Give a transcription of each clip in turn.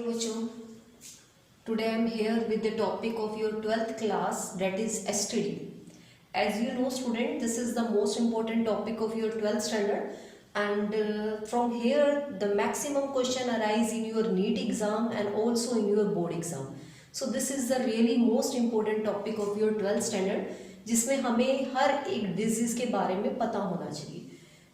morning, bachcho. Today I am here with the topic of your 12th class, that is STD. As you know, student, this is the most important topic of your 12th standard, and from here the maximum question arise in your NEET exam and also in your board exam. So this is the really most important topic of your 12th standard, जिसमें हमें हर एक disease के बारे में पता होना चाहिए.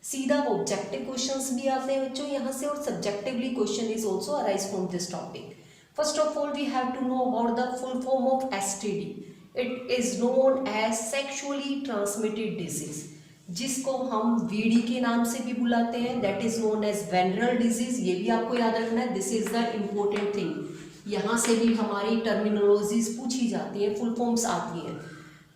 सीधा ऑब्जेक्टिव क्वेश्चंस भी आते हैं बच्चों यहाँ से, और subjectively question is also arise from this topic. First of all we have to know about the full form of STD. It is known as sexually transmitted disease, जिसको हम वीडी के नाम से भी बुलाते हैं. That is known as venereal disease. ये भी आपको याद रखना है, this is the important thing. यहाँ से भी हमारी टर्मिनोलॉजीज पूछी जाती हैं, फुल फॉर्म्स आती हैं.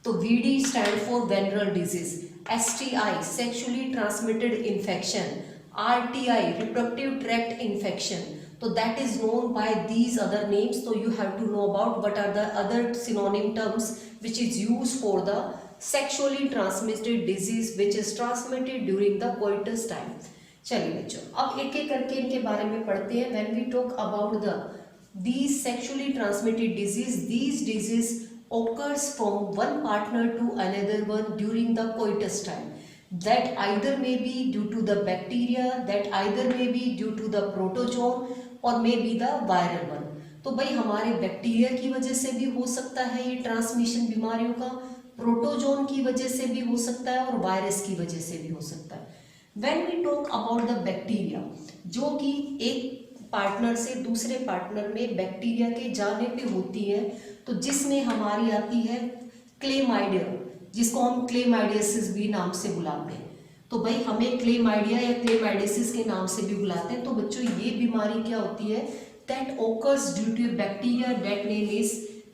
तो VD stand for venereal disease. STI sexually transmitted infection, RTI reproductive tract infection. So that is known by these other names. So you have to know about what are the other synonym terms which is used for the sexually transmitted disease which is transmitted during the coitus time. चलिए बच्चों, अब एक एक करके इनके बारे में पढ़ते हैं. When we talk about these sexually transmitted disease, these disease occurs from one partner to another one during the coitus time. That either may be due to the bacteria, that either may be due to the protozoan or may be the viral one. तो भाई हमारे bacteria की वजह से भी हो सकता है ये ट्रांसमिशन बीमारियों का, प्रोटोजोन की वजह से भी हो सकता है और वायरस की वजह से भी हो सकता है. When we talk about the bacteria, जो कि एक पार्टनर से दूसरे पार्टनर में बैक्टीरिया के जाने पे होती है, तो जिसमें हमारी आती है क्लेमाइडिया, जिसको हम क्लेमाइडियसिस भी नाम से बुलाते हैं. तो भाई हमें क्लेमाइडिया या क्लेमाइडियसिस के नाम से भी बुलाते हैं. तो बच्चों ये बीमारी क्या होती है? That occurs due to bacteria that name is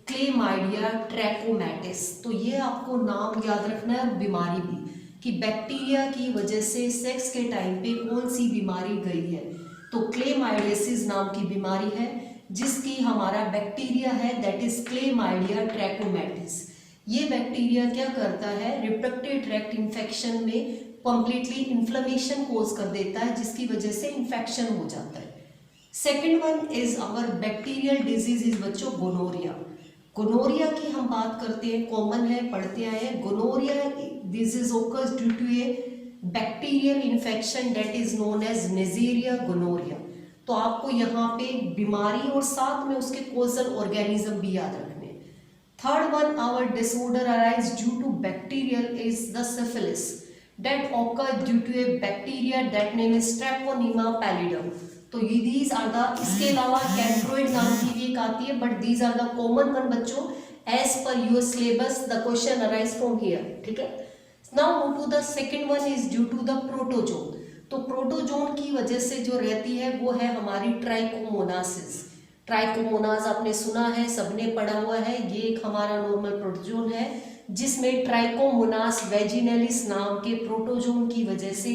chlamydia trachomatis. तो ये आपको नाम याद रखना है, बीमारी भी, कि बैक्टीरिया की वजह से सेक्स के टाइम पे कौन सी बीमारी गई है. तो क्लेमाइडियसिस नाम की बीमारी है जिसकी हमारा बैक्टीरिया है, दैट इज क्लेमाइडिया ट्रैकोमैटिस. ये बैक्टीरिया क्या करता है? रिप्रोडक्टिव ट्रैक्ट इन्फेक्शन में कंप्लीटली इन्फ्लेमेशन कोज कर देता है, जिसकी वजह से इन्फेक्शन हो जाता है. Second one is our bacterial disease is बच्चों गोनोरिया. गोनोरिया की हम बात करते हैं, कॉमन है, पढ़ते आए हैं. Gonorrhoea disease occurs due to a bacterial infection that is known as Neisseria gonorrhoea. तो आपको यहाँ पे बीमारी और साथ में उसके कोजल ऑर्गेनिज्म भी याद रखने. Third one, our disorder arise due to bacterial is the syphilis that occur due to a bacteria that name is Treponema pallidum. तो ये दीज आर द, इसके अलावा कैंड्रोइड नाम की भी एक आती है, but these are the common one बच्चों. As per your syllabus the question arise from here. ठीक है. Now move to the second one is due to the protozoan. तो प्रोटोजोन की वजह से जो रहती है वो है हमारी ट्राइकोमोनासिस. ट्राइकोमोनास आपने सुना है, सबने पढ़ा हुआ है. ये एक हमारा नॉर्मल प्रोटोजोन है जिसमें ट्राइकोमोनास वेजिनलिस नाम के प्रोटोजोन की वजह से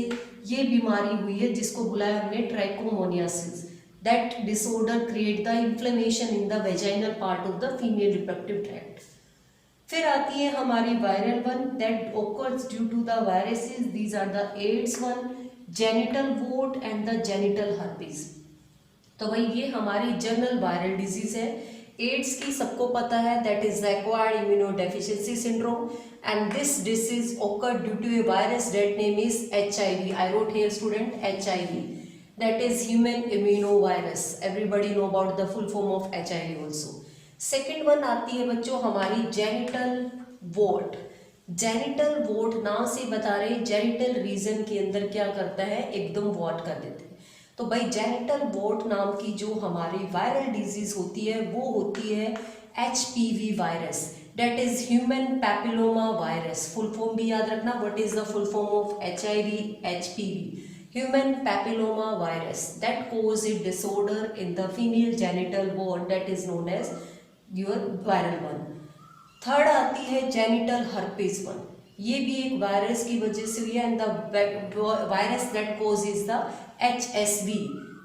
ये बीमारी हुई है, जिसको बुलाया हमने trichomoniasis. That disorder create the inflammation in the vaginal part of the female reproductive tract. फिर आती है हमारी viral one that occurs due to the viruses. These are the AIDS one, genital wart and the genital herpes. तो भाई ये हमारी general viral disease है. AIDS की सबको पता है, that is the acquired immunodeficiency syndrome, and this disease occur due to a virus that name is HIV. I wrote here student HIV, that is human immunovirus. Everybody know about the full form of HIV also. Second one आती है बच्चों हमारी genital vote. Genital vote नाम से बता रहे, genital reason के अंदर क्या करता है, एकदम वॉट कर देते हैं. तो भाई जेनिटल वोट नाम की जो हमारी वायरल डिजीज होती है वो होती है HPV virus, that is human papilloma virus. Full form भी याद रखना, what is the full form of HIV? HPV, human papilloma virus, that cause a disorder in the female genital ward that is known as your viral one. Third आती है genital herpes one. ये भी एक virus की वजह से हुई है, and the virus that cause is the HSV,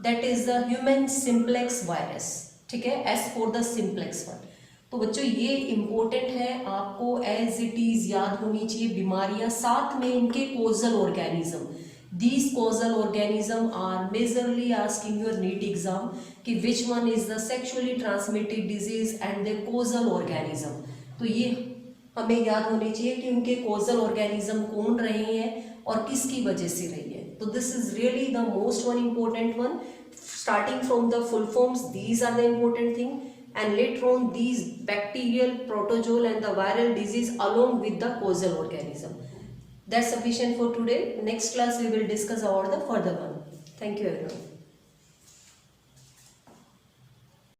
that is the human simplex virus. ठीक है, as for the simplex one. तो बच्चों ये इंपॉर्टेंट है, आपको एज इट इज याद होनी चाहिए बीमारियां, साथ में इनके causal organism. These causal organism are majorly asked in your NEET exam कि which one is the sexually transmitted disease and the causal organism. तो ये हमें याद होने चाहिए कि उनके causal organism कौन रहे हैं और किसकी वजह से रही है. तो this is really the most one important one. Starting from the full forms, these are the important thing, and later on these bacterial, protozoal and the viral disease along with the causal organism. That's sufficient for today. Next class we will discuss about the further one. Thank you everyone.